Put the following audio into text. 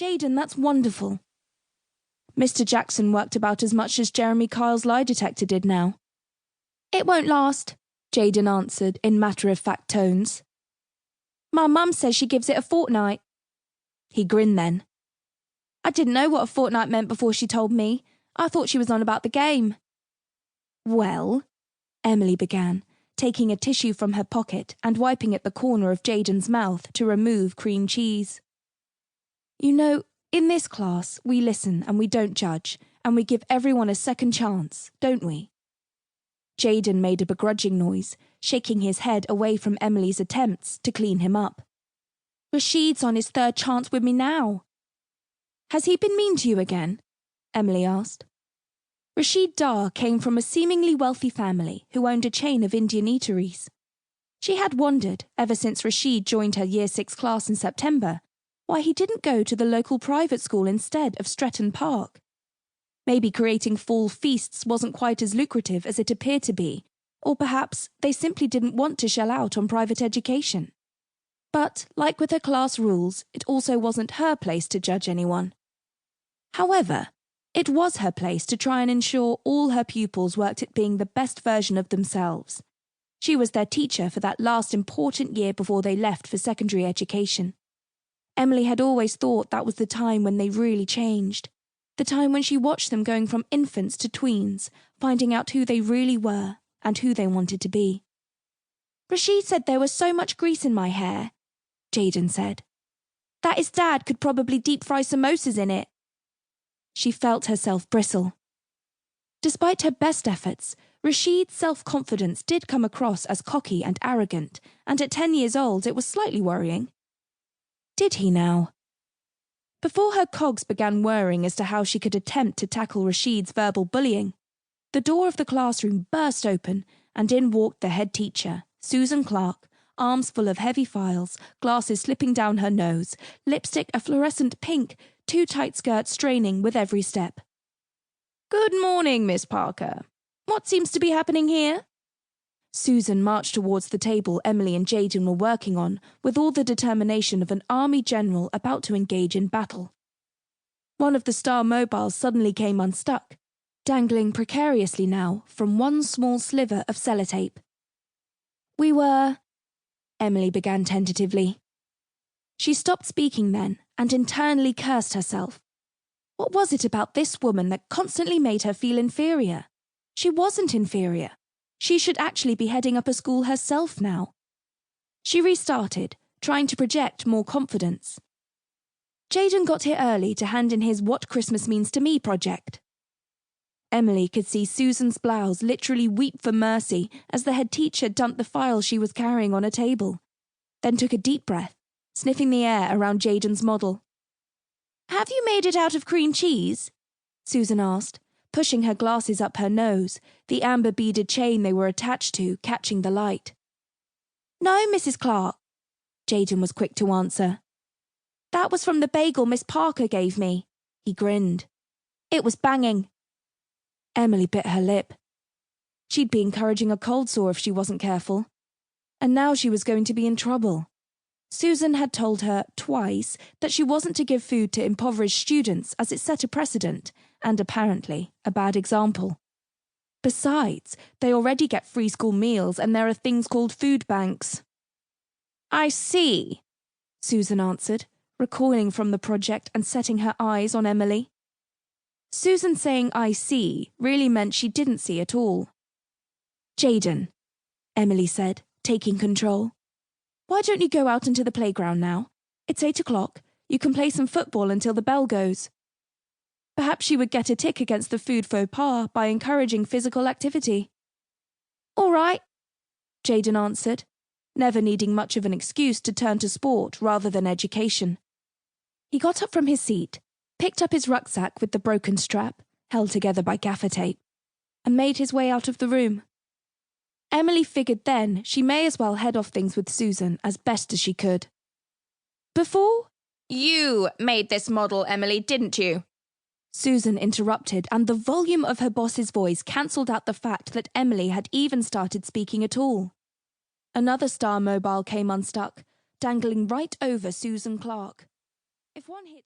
Jaden, that's wonderful. Mr. Jackson worked about as much as Jeremy Kyle's lie detector did now. It won't last, Jaden answered in matter-of-fact tones. My mum says she gives it a fortnight. He grinned then. I didn't know what a fortnight meant before she told me. I thought she was on about the game. Well, Emily began, taking a tissue from her pocket and wiping at the corner of Jaden's mouth to remove cream cheese. You know, in this class, we listen and we don't judge, and we give everyone a second chance, don't we? Jaden made a begrudging noise, shaking his head away from Emily's attempts to clean him up. Rashid's on his third chance with me now. Has he been mean to you again? Emily asked. Rashid Dar came from a seemingly wealthy family who owned a chain of Indian eateries. She had wondered, ever since Rashid joined her Year 6 class in September, why he didn't go to the local private school instead of Stretton Park. Maybe creating fall feasts wasn't quite as lucrative as it appeared to be, or perhaps they simply didn't want to shell out on private education. But, like with her class rules, it also wasn't her place to judge anyone. However, it was her place to try and ensure all her pupils worked at being the best version of themselves. She was their teacher for that last important year before they left for secondary education. Emily had always thought that was the time when they really changed, the time when she watched them going from infants to tweens, finding out who they really were and who they wanted to be. Rashid said there was so much grease in my hair, Jaden said, that his dad could probably deep fry samosas in it. She felt herself bristle. Despite her best efforts, Rashid's self-confidence did come across as cocky and arrogant, and at 10 years old it was slightly worrying. Did he now? Before her cogs began whirring as to how she could attempt to tackle Rashid's verbal bullying, the door of the classroom burst open and in walked the head teacher, Susan Clark, arms full of heavy files, glasses slipping down her nose, lipstick a fluorescent pink, two tight skirts straining with every step. Good morning, Miss Parker. What seems to be happening here? Susan marched towards the table Emily and Jaden were working on with all the determination of an army general about to engage in battle. One of the star mobiles suddenly came unstuck, dangling precariously now from one small sliver of sellotape. Emily began tentatively. She stopped speaking then and internally cursed herself. What was it about this woman that constantly made her feel inferior? She wasn't inferior. She should actually be heading up a school herself now. She restarted, trying to project more confidence. Jaden got here early to hand in his What Christmas Means to Me project. Emily could see Susan's blouse literally weep for mercy as the head teacher dumped the file she was carrying on a table, then took a deep breath, sniffing the air around Jaden's model. Have you made it out of cream cheese? Susan asked, pushing her glasses up her nose, the amber-beaded chain they were attached to catching the light. No, Mrs. Clark, Jaden was quick to answer. That was from the bagel Miss Parker gave me, he grinned. It was banging. Emily bit her lip. She'd be encouraging a cold sore if she wasn't careful. And now she was going to be in trouble. Susan had told her twice that she wasn't to give food to impoverished students as it set a precedent, and apparently a bad example. Besides, they already get free school meals and there are things called food banks. I see, Susan answered, recoiling from the project and setting her eyes on Emily. Susan saying I see really meant she didn't see at all. Jaden, Emily said, taking control. Why don't you go out into the playground now? It's 8 o'clock. You can play some football until the bell goes. Perhaps she would get a tick against the food faux pas by encouraging physical activity. All right, Jaden answered, never needing much of an excuse to turn to sport rather than education. He got up from his seat, picked up his rucksack with the broken strap, held together by gaffer tape, and made his way out of the room. Emily figured then she may as well head off things with Susan as best as she could. Before? You made this model, Emily, didn't you? Susan interrupted, and the volume of her boss's voice cancelled out the fact that Emily had even started speaking at all. Another star mobile came unstuck, dangling right over Susan Clark. If one hit